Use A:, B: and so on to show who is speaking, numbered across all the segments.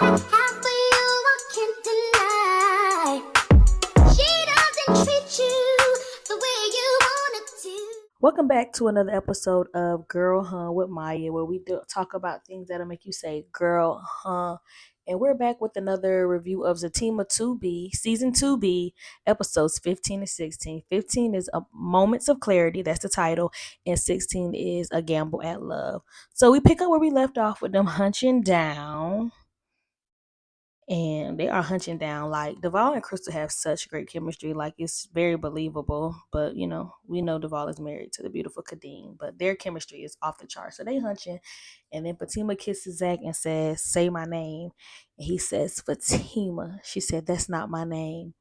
A: I have for you, I can't deny. She doesn't treat you the way you want it to. Welcome back to another episode of Girl Huh with Maya, where we talk about things that'll make you say Girl Huh. And we're back with another review of Zatima 2B, Season 2B, episodes 15 and 16. 15 is Moments of Clarity, that's the title, and 16 is A Gamble at Love. So we pick up where we left off with them hunching down. And they are hunching down. Like, Duvall and Crystal have such great chemistry. Like, it's very believable. But, we know Duvall is married to the beautiful Kadeen. But their chemistry is off the chart. So they hunching. And then Fatima kisses Zach and says, say my name. And he says, Fatima. She said, that's not my name.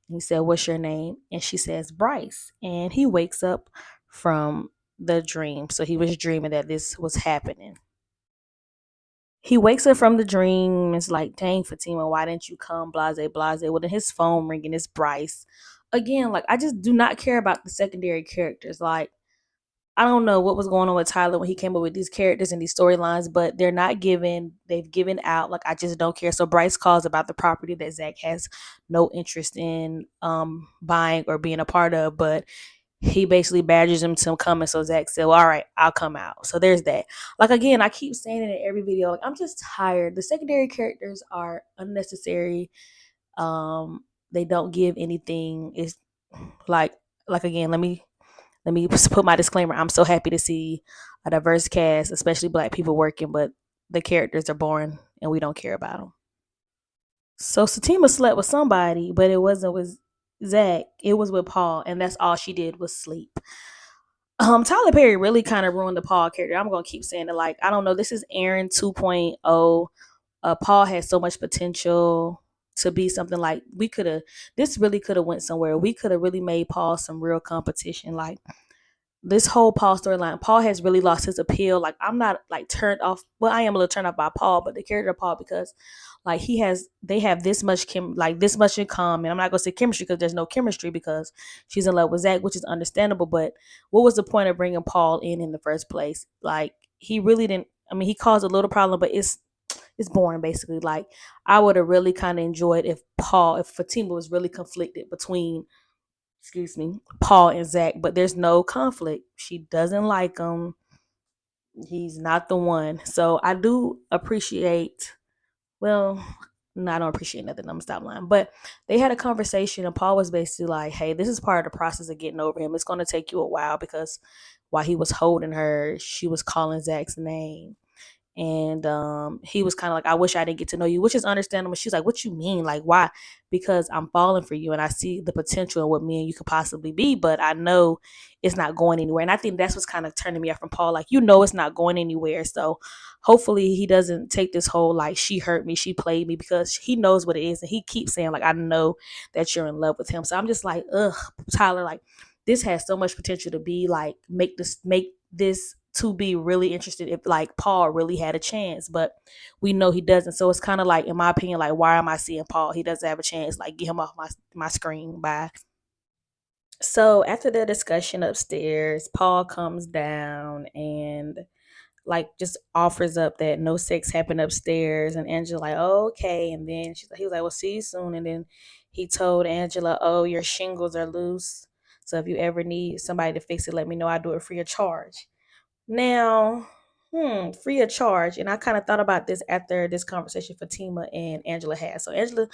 A: And he said, what's your name? And she says, Bryce. And he wakes up from the dream. So he was dreaming that this was happening. He wakes up from the dream and is like, dang, Fatima, why didn't you come? Blase, blase. Well, then his phone ringing. It's Bryce. Again, like, I just do not care about the secondary characters. Like, I don't know what was going on with Tyler when he came up with these characters and these storylines, but they're not given. They've given out. Like, I just don't care. So Bryce calls about the property that Zach has no interest in buying or being a part of, but he basically badgers him to coming. So Zach said, well, all right, I'll come out. So there's that. Like, again, I keep saying it in every video. Like, I'm just tired. The secondary characters are unnecessary. They don't give anything. It's like again, let me put my disclaimer. I'm so happy to see a diverse cast, especially Black people working, but the characters are boring and we don't care about them. So Satima slept with somebody, but it wasn't with Zach. It was with Paul, and that's all she did was sleep. Tyler Perry really kind of ruined the Paul character. I'm gonna keep saying it. Like, I don't know. This is Aaron 2.0. Paul has so much potential to be something like we could have. This really could have went somewhere. We could have really made Paul some real competition. Like, this whole Paul storyline, Paul has really lost his appeal. Like, I'm not like turned off. Well, I am a little turned off by Paul, but the character of Paul, because like they have this much this much in common. I'm not gonna say chemistry because there's no chemistry because she's in love with Zach, which is understandable. But what was the point of bringing Paul in the first place? Like, he really didn't. I mean, he caused a little problem, but it's boring basically. Like, I would have really kind of enjoyed if Fatima was really conflicted between Paul and Zach, but there's no conflict. She doesn't like him. He's not the one. So I do appreciate, well, no, I don't appreciate nothing. I'm gonna stop lying. But they had a conversation, and Paul was basically like, hey, this is part of the process of getting over him. It's gonna take you a while because while he was holding her, she was calling Zach's name. And he was kind of like, I wish I didn't get to know you, which is understandable. She's like, what you mean? Like, why? Because I'm falling for you and I see the potential in what me and you could possibly be, but I know it's not going anywhere. And I think that's what's kind of turning me off from Paul. Like, it's not going anywhere. So hopefully he doesn't take this whole like, she hurt me, she played me, because he knows what it is. And he keeps saying, like, I know that you're in love with him. So I'm just like, ugh, Tyler, like, this has so much potential to be like, make this to be really interested if like Paul really had a chance, but we know he doesn't. So it's kind of like, in my opinion, like, why am I seeing Paul? He doesn't have a chance. Like, get him off my screen. Bye. So after the discussion upstairs, Paul comes down and like just offers up that no sex happened upstairs, and Angela like, oh, okay. And then he was like, well, see you soon. And then he told Angela, oh, your shingles are loose, so if you ever need somebody to fix it, let me know. I do it free of charge. Now, free of charge. And I kind of thought about this after this conversation Fatima and Angela had. So Angela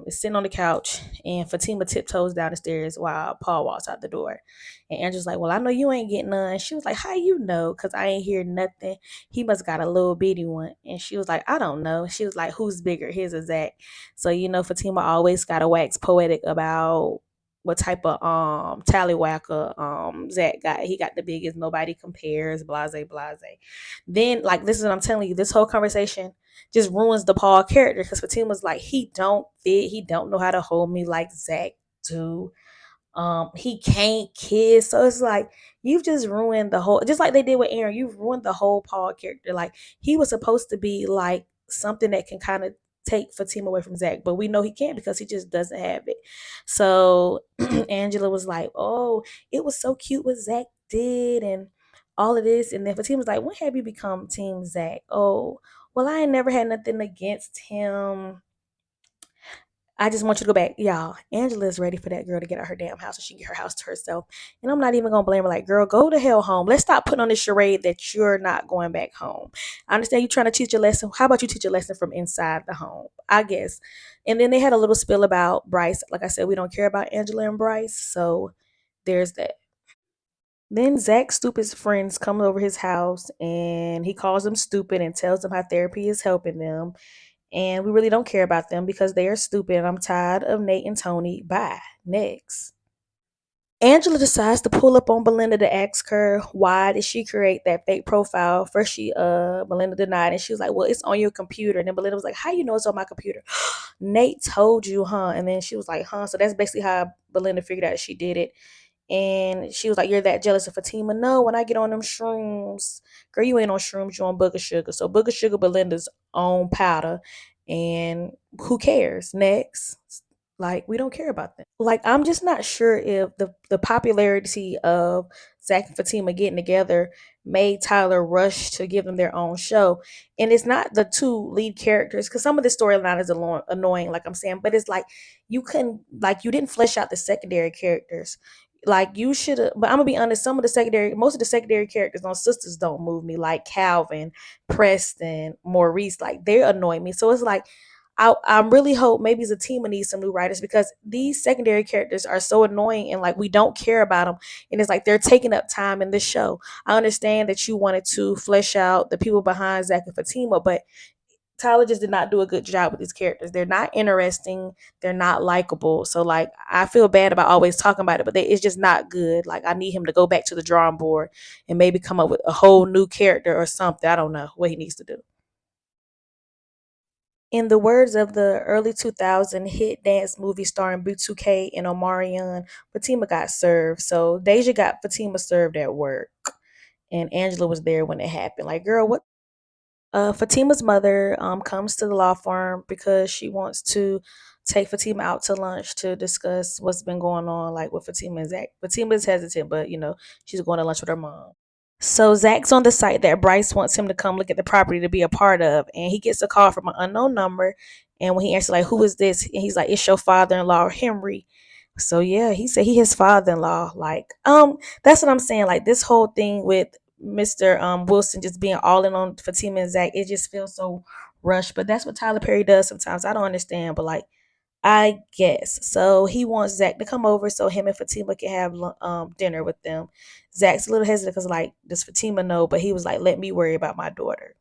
A: is sitting on the couch and Fatima tiptoes down the stairs while Paul walks out the door. And Angela's like, well, I know you ain't getting none. She was like, how you know? Because I ain't hear nothing. He must got a little bitty one. And she was like, I don't know. She was like, who's bigger, his or Zach? So, Fatima always got to wax poetic about what type of tallywhacker Zach got. He got the biggest, nobody compares, blase, blase. Then, like, this is what I'm telling you, this whole conversation just ruins the Paul character, because Fatima's like, he don't fit, he don't know how to hold me like Zach do. He can't kiss. So it's like, you've just ruined the whole, just like they did with Aaron, you've ruined the whole Paul character. Like, he was supposed to be like something that can kind of take Fatima away from Zach, but we know he can't because he just doesn't have it. So Angela was like, oh, it was so cute what Zach did and all of this. And then Fatima's like, when have you become Team Zach? Oh, Well, I ain't never had nothing against him. I just want you to go back. Y'all, Angela is ready for that girl to get out her damn house so she can get her house to herself. And I'm not even gonna blame her. Like, girl, go to hell home. Let's stop putting on this charade that you're not going back home. I understand you trying to teach a lesson. How about you teach a lesson from inside the home? I guess. And then they had a little spill about Bryce. Like I said, we don't care about Angela and Bryce. So there's that. Then Zach's stupid friends come over his house and he calls them stupid and tells them how therapy is helping them. And we really don't care about them because they are stupid. And I'm tired of Nate and Tony. Bye. Next. Angela decides to pull up on Belinda to ask her why did she create that fake profile. First she Belinda denied and she was like, well, it's on your computer. And then Belinda was like, how you know it's on my computer? Nate told you, huh? And then she was like, huh? So that's basically how Belinda figured out she did it. And she was like, you're that jealous of Fatima. No, when I get on them shrooms, girl, you ain't on shrooms, you on booger sugar. So booger sugar Belinda's own powder. And who cares? Next. Like, we don't care about that. Like, I'm just not sure if the popularity of Zach and Fatima getting together made Tyler rush to give them their own show. And it's not the two lead characters, because some of the storyline is annoying, like I'm saying, but it's like you couldn't, like, you didn't flesh out the secondary characters. Like, you should have, but I'm gonna be honest, most of the secondary characters on Sisters don't move me, like Calvin, Preston, Maurice, like they annoy me. So it's like I really hope maybe Zatima needs some new writers because these secondary characters are so annoying and like we don't care about them, and it's like they're taking up time in this show. I understand that you wanted to flesh out the people behind Zach and Fatima, but Tyler just did not do a good job with these characters. They're not interesting. They're not likable. So like I feel bad about always talking about it, but it's just not good. Like I need him to go back to the drawing board and maybe come up with a whole new character or something. I don't know what he needs to do. In the words of the early 2000 hit dance movie starring B2K and Omarion, Fatima got served. So Deja got Fatima served at work, and Angela was there when it happened. Like, girl, what? Fatima's mother comes to the law firm because she wants to take Fatima out to lunch to discuss what's been going on, like with Fatima and Zach. Fatima is hesitant, but she's going to lunch with her mom. So Zach's on the site that Bryce wants him to come look at the property to be a part of, and he gets a call from an unknown number. And when he answers, like, "Who is this?" and he's like, "It's your father-in-law, Henry." So yeah, he said he his father-in-law. Like, that's what I'm saying. Like this whole thing with Mr. Wilson just being all in on Fatima and Zach, it just feels so rushed. But that's what Tyler Perry does sometimes. I don't understand, but like I guess. So he wants Zach to come over so him and Fatima can have dinner with them. Zach's a little hesitant because, like, does Fatima know? But he was like, let me worry about my daughter.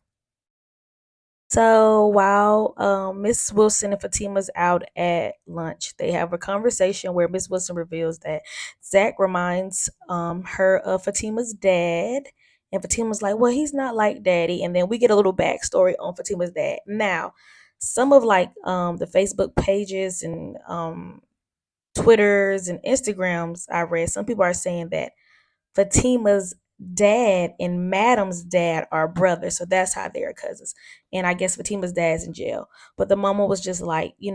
A: So while Miss Wilson and Fatima's out at lunch, they have a conversation where Miss Wilson reveals that Zach reminds her of Fatima's dad. And Fatima's like, well, he's not like daddy. And then we get a little backstory on Fatima's dad. Now, some of like the Facebook pages and Twitters and Instagrams I read, some people are saying that Fatima's dad and Madam's dad are brothers, so that's how they're cousins. And I guess Fatima's dad's in jail, but the mama was just like, he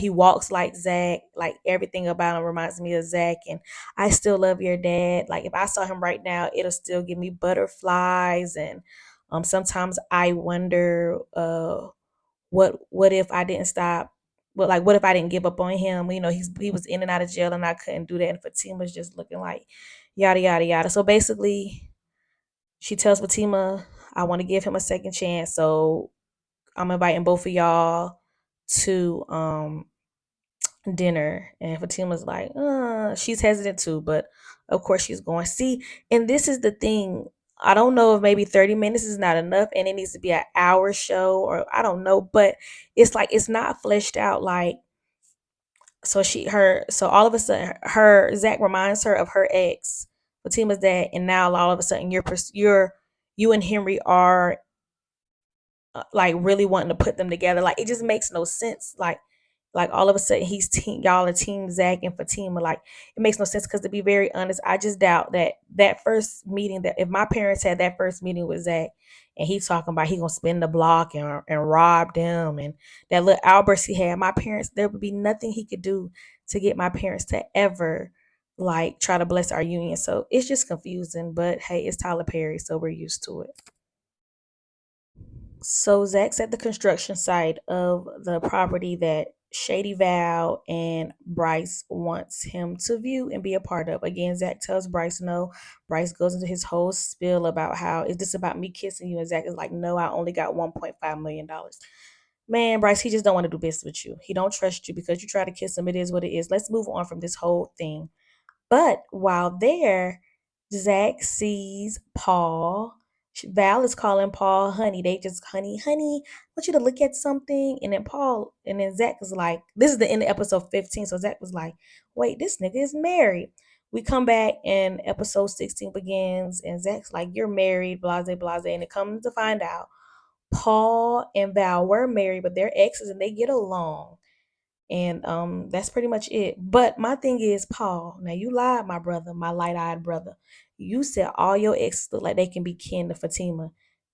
A: walks like Zach, like everything about him reminds me of Zach, and I still love your dad. Like if I saw him right now, it'll still give me butterflies, and sometimes I wonder, what if I didn't stop? But like, what if I didn't give up on him? He was in and out of jail, and I couldn't do that. And Fatima's just looking like yada yada yada. So basically, she tells Fatima, "I want to give him a second chance." So I'm inviting both of y'all to dinner, and Fatima's like, she's hesitant too, but of course she's going. See, and this is the thing. I don't know if maybe 30 minutes is not enough and it needs to be an hour show, or I don't know, but it's like it's not fleshed out. Like, so all of a sudden her Zach reminds her of her ex, Fatima's dad, and now all of a sudden you and Henry are like really wanting to put them together. Like it just makes no sense. Like all of a sudden y'all are team Zach and Fatima. Like it makes no sense because to be very honest, I just doubt that first meeting, that if my parents had that first meeting with Zach and he talking about he gonna spin the block and rob them, and that little outburst he had, my parents, there would be nothing he could do to get my parents to ever like try to bless our union. So it's just confusing. But hey, it's Tyler Perry, so we're used to it. So Zach's at the construction site of the property that Shady Val and Bryce wants him to view and be a part of. Again, Zach tells Bryce no. Bryce goes into his whole spiel about how is this about me kissing you? And Zach is like, no, I only got $1.5 million. Man, Bryce, he just don't want to do business with you. He don't trust you because you try to kiss him. It is what it is. Let's move on from this whole thing. But while there, Zach sees Paul. Val is calling Paul honey. They just, honey, I want you to look at something. And then Zach is like, this is the end of episode 15. So Zach was like, wait, this nigga is married. We come back and episode 16 begins, and Zach's like, you're married, blase, blase. And it comes to find out Paul and Val were married, but they're exes and they get along. And that's pretty much it. But my thing is, Paul, now you lied, my brother, my light-eyed brother. You said all your exes look like they can be kin to Fatima.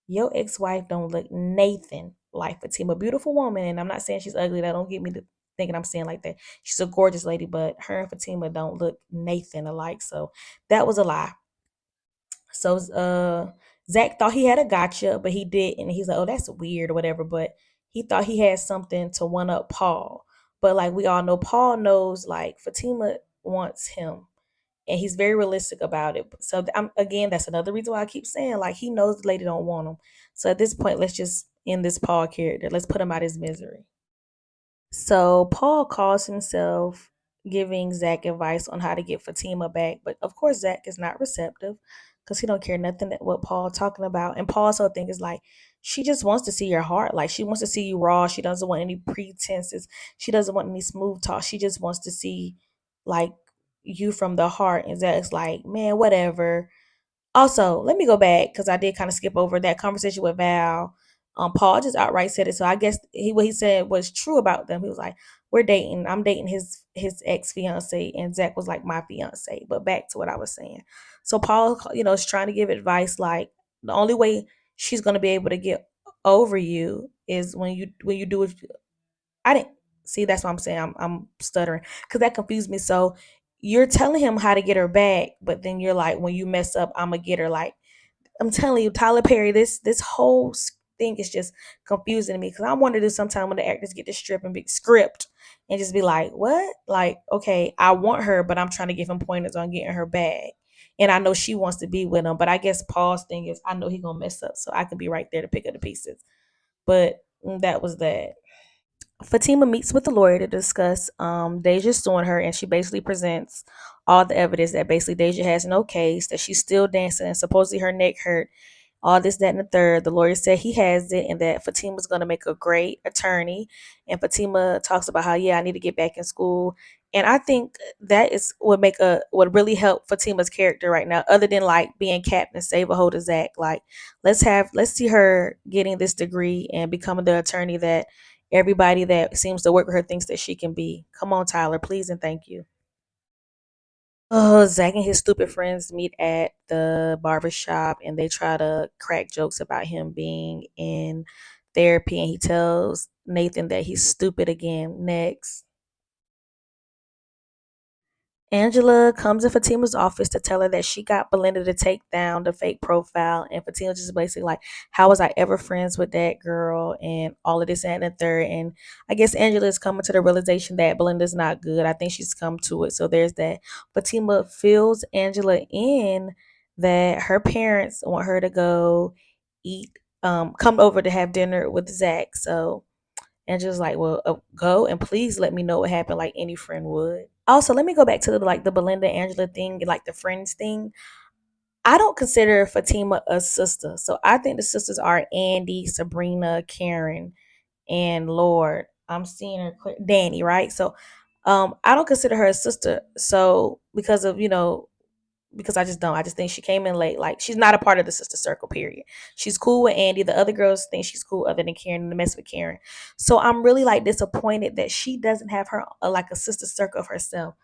A: Your ex-wife don't look Nathan like Fatima. Beautiful woman, and I'm not saying she's ugly. That don't get me to thinking I'm saying like that. She's a gorgeous lady, but her and Fatima don't look Nathan alike. So that was a lie. So Zach thought he had a gotcha, but he didn't. He's like, oh, that's weird or whatever. But he thought he had something to one up Paul. But like we all know, Paul knows like Fatima wants him. And he's very realistic about it. So again, that's another reason why I keep saying like he knows the lady don't want him. So at this point, let's just end this Paul character. Let's put him out his misery. So Paul calls himself giving Zach advice on how to get Fatima back, but of course Zach is not receptive because he don't care nothing that what Paul talking about. And Paul's whole thing is like she just wants to see your heart, like she wants to see you raw. She doesn't want any pretenses. She doesn't want any smooth talk. She just wants to see like you from the heart. And Zach's like, man, whatever. Also, let me go back because I did kind of skip over that conversation with Val. Paul just outright said it, so I guess what he said was true about them. He was like, "We're dating. I'm dating his ex fiance," and Zach was like, "My fiance." But back to what I was saying. So Paul, is trying to give advice like the only way she's gonna be able to get over you is when you do it. I didn't see. That's what I'm saying. I'm stuttering because that confused me. So you're telling him how to get her back, but then you're like, when you mess up, I'm gonna get her. Like I'm telling you, Tyler Perry, this whole thing is just confusing to me because I wonder to sometime when the actors get this strip and big script and just be like, what? Like, okay, I want her, but I'm trying to give him pointers on getting her back. And I know she wants to be with him, but I guess Paul's thing is I know he gonna mess up, so I can be right there to pick up the pieces. But that was that. Fatima meets with the lawyer to discuss Deja suing her, and she basically presents all the evidence that basically Deja has no case, that she's still dancing, and supposedly her neck hurt, all this, that, and the third. The lawyer said he has it, and that Fatima's going to make a great attorney. And Fatima talks about how, yeah, I need to get back in school. And I think that is would really help Fatima's character right now, other than like being Captain Save a Hold of Zach. Like, let's see her getting this degree and becoming the attorney that everybody that seems to work with her thinks that she can be. Come on, Tyler, please and thank you. Oh, Zach and his stupid friends meet at the barber shop and they try to crack jokes about him being in therapy. And he tells Nathan that he's stupid again. Next. Angela comes in Fatima's office to tell her that she got Belinda to take down the fake profile. And Fatima just basically like, how was I ever friends with that girl? And all of this and the third. And I guess Angela is coming to the realization that Belinda's not good. I think she's come to it. So there's that. Fatima fills Angela in that her parents want her to go eat, come over to have dinner with Zach. So Angela's like, well, go and please let me know what happened like any friend would. Also, let me go back to the Belinda Angela thing, like the friends thing. I don't consider Fatima a sister. So I think the sisters are Andy, Sabrina, Karen, and Lord. I'm seeing her Danny, right? So I don't consider her a sister. So because of, because I just don't. I just think she came in late. Like she's not a part of the sister circle. Period. She's cool with Andy. The other girls think she's cool, other than Karen, and to mess with Karen. So I'm really like disappointed that she doesn't have her like a sister circle of herself.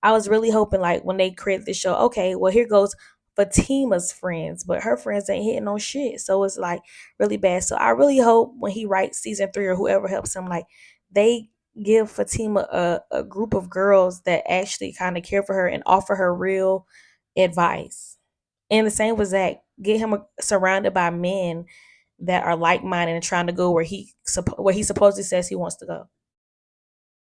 A: I was really hoping like when they created this show, okay, well here goes Fatima's friends, but her friends ain't hitting on shit. So it's like really bad. So I really hope when he writes season 3 or whoever helps him, like they give Fatima a group of girls that actually kind of care for her and offer her real advice. And the same with Zach. Get him surrounded by men that are like minded and trying to go where he supposedly says he wants to go.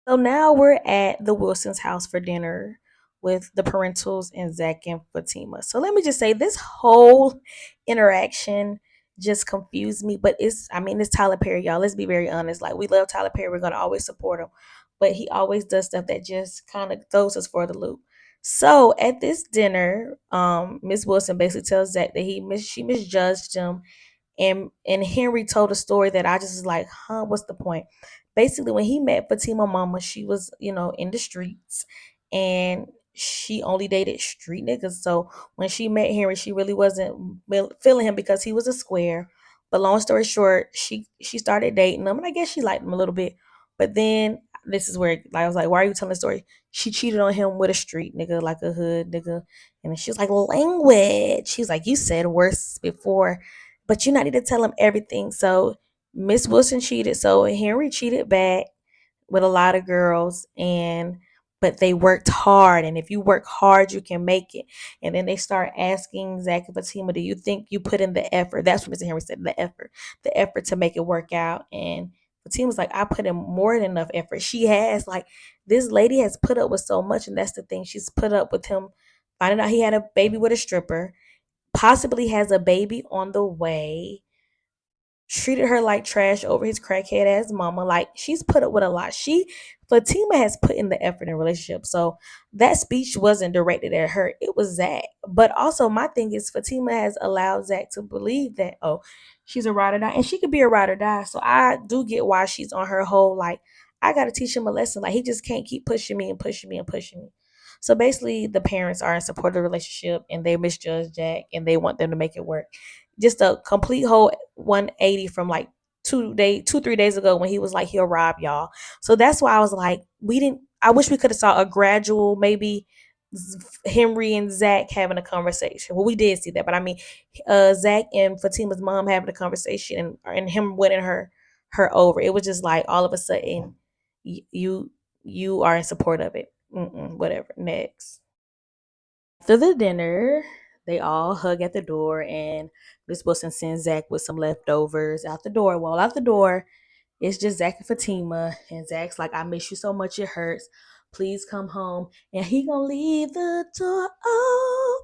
A: So now we're at the Wilsons' house for dinner with the parentals and Zach and Fatima. So let me just say this whole interaction just confused me. But it's Tyler Perry, y'all. Let's be very honest. Like we love Tyler Perry. We're gonna always support him. But he always does stuff that just kind of throws us for the loop. So at this dinner, Miss Wilson basically tells Zach that she misjudged him, and Henry told a story that I just was like, huh, what's the point? Basically, when he met Fatima Mama, she was, in the streets, and she only dated street niggas. So when she met Henry, she really wasn't feeling him because he was a square. But long story short, she started dating him, and I guess she liked him a little bit. But then this is where, like, I was like, why are you telling the story? She cheated on him with a street nigga, like a hood nigga. And she was like, language. She's like, you said worse before, but you not need to tell him everything. So Miss Wilson cheated. So Henry cheated back with a lot of girls, and but they worked hard, and if you work hard you can make it. And then they start asking Zach and Fatima, do you think you put in the effort? That's what Mr. Henry said, the effort to make it work out. And Fatima's like, I put in more than enough effort. She has, like, this lady has put up with so much, and that's the thing. She's put up with him finding out he had a baby with a stripper, possibly has a baby on the way, treated her like trash over his crackhead ass mama. Like, she's put up with a lot. Fatima has put in the effort in relationship. So that speech wasn't directed at her. It was Zach. But also my thing is Fatima has allowed Zach to believe that, oh, she's a ride or die. And she could be a ride or die. So I do get why she's on her whole, like, I gotta teach him a lesson. Like, he just can't keep pushing me and pushing me and pushing me. So basically the parents are in support of the relationship, and they misjudge Jack, and they want them to make it work. Just a complete whole 180 from like 2 3 days ago when he was like he'll rob y'all. So that's why I was like, we didn't I wish we could have saw a gradual, maybe Henry and Zach having a conversation. Well, we did see that, but I mean, Zach and Fatima's mom having a conversation, and him winning her over. It was just like all of a sudden you are in support of it. Whatever. Next. After the dinner, they all hug at the door, and Miss Wilson sends Zach with some leftovers out the door. Well, out the door, it's just Zach and Fatima, and Zach's like, I miss you so much, it hurts. Please come home. And he gonna leave the door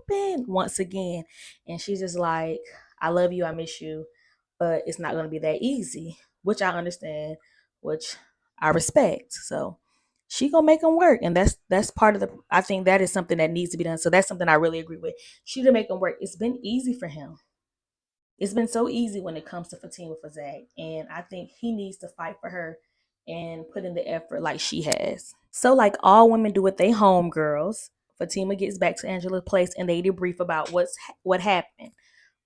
A: open once again. And she's just like, I love you, I miss you, but it's not gonna be that easy, which I understand, which I respect. So she gonna make them work, and that's part of the. I think that is something that needs to be done. So that's something I really agree with. She to make them work. It's been easy for him. It's been so easy when it comes to Fatima for Zach, and I think he needs to fight for her and put in the effort like she has. So, like all women do with their homegirls, Fatima gets back to Angela's place, and they debrief about what happened.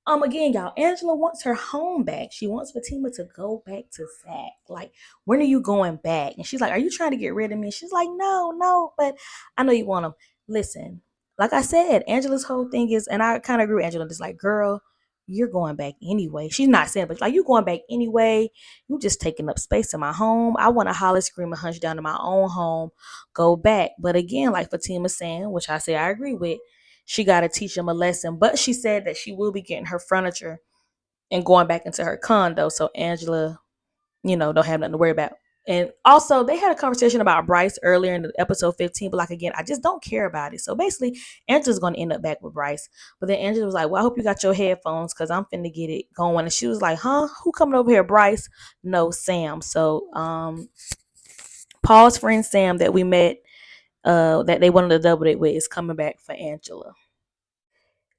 A: Again, y'all, Angela wants her home back. She wants Fatima to go back to Zach. Like, when are you going back? And she's like, are you trying to get rid of me? She's like, no, no, but I know you want him. Listen, like I said, Angela's whole thing is, and I kind of agree with Angela, just like, girl, you're going back anyway. She's not saying, but like, you going back anyway. You just taking up space in my home. I want to holler, scream, and hunch down to my own home. Go back. But again, like Fatima's saying, which I say I agree with, she got to teach him a lesson. But she said that she will be getting her furniture and going back into her condo. So Angela, don't have nothing to worry about. And also, they had a conversation about Bryce earlier in the episode 15, but like, again, I just don't care about it. So basically, Angela's going to end up back with Bryce. But then Angela was like, well, I hope you got your headphones because I'm finna get it going. And she was like, huh? Who coming over here, Bryce? No, Sam. So Paul's friend Sam that we met, that they wanted to double date with, is coming back for Angela.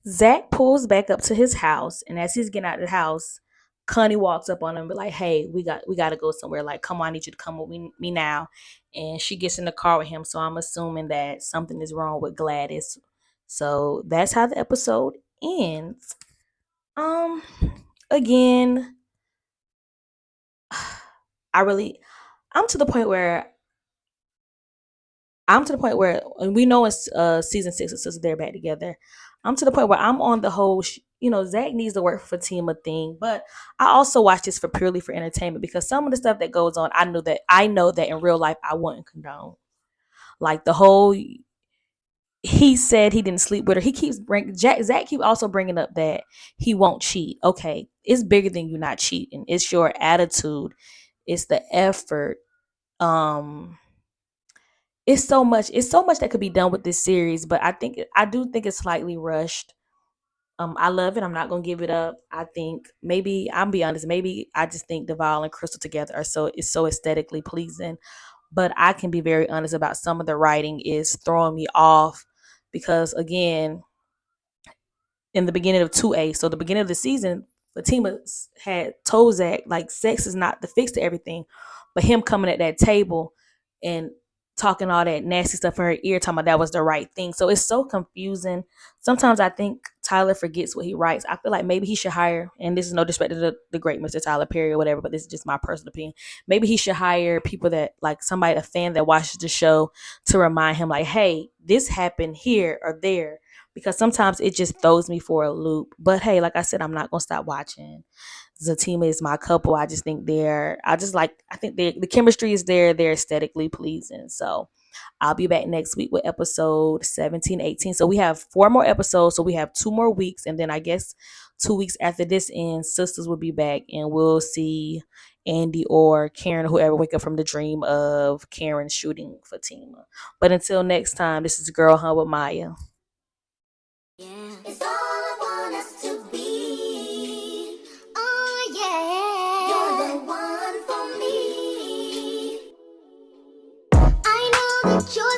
A: Zach pulls back up to his house, and as he's getting out of the house, Connie walks up on him and be like, hey, we got to go somewhere. Like, come on, I need you to come with me now. And she gets in the car with him, so I'm assuming that something is wrong with Gladys. So that's how the episode ends. Um, Again, I really, I'm to the point where and we know it's season 6, it's just they're back together. I'm to the point where I'm on the whole, Zach needs to work for Fatima thing, but I also watch this for purely for entertainment because some of the stuff that goes on, I know that in real life I wouldn't condone. Like the whole, he said he didn't sleep with her. He keeps Zach keep also bringing up that he won't cheat. Okay, it's bigger than you not cheating. It's your attitude. It's the effort. Um, it's so much that could be done with this series, but I do think it's slightly rushed. I love it. I'm not gonna give it up. I think maybe I'll be honest. Maybe I just think Deval and Crystal together are so aesthetically pleasing. But I can be very honest about some of the writing is throwing me off because again, in the beginning of 2A. So the beginning of the season, Fatima had told Zach like sex is not the fix to everything, but him coming at that table and talking all that nasty stuff in her ear, talking about that was the right thing. So it's so confusing. Sometimes I think Tyler forgets what he writes. I feel like maybe he should hire, and this is no disrespect to the great Mr. Tyler Perry or whatever, but this is just my personal opinion. Maybe he should hire people that like somebody, a fan that watches the show to remind him like, hey, this happened here or there because sometimes it just throws me for a loop. But hey, like I said, I'm not gonna stop watching. Zatima is my couple. I just think I think the chemistry is there. They're aesthetically pleasing. So I'll be back next week with episode 17, 18. So we have 4 more episodes. So we have 2 more weeks. And then I guess 2 weeks after this ends, sisters will be back and we'll see Andy or Karen, whoever, wake up from the dream of Karen shooting Fatima. But until next time, this is Girl Hunt with Maya. Yeah. It's all I want us to be. Oh yeah. You're the one for me. I know that you're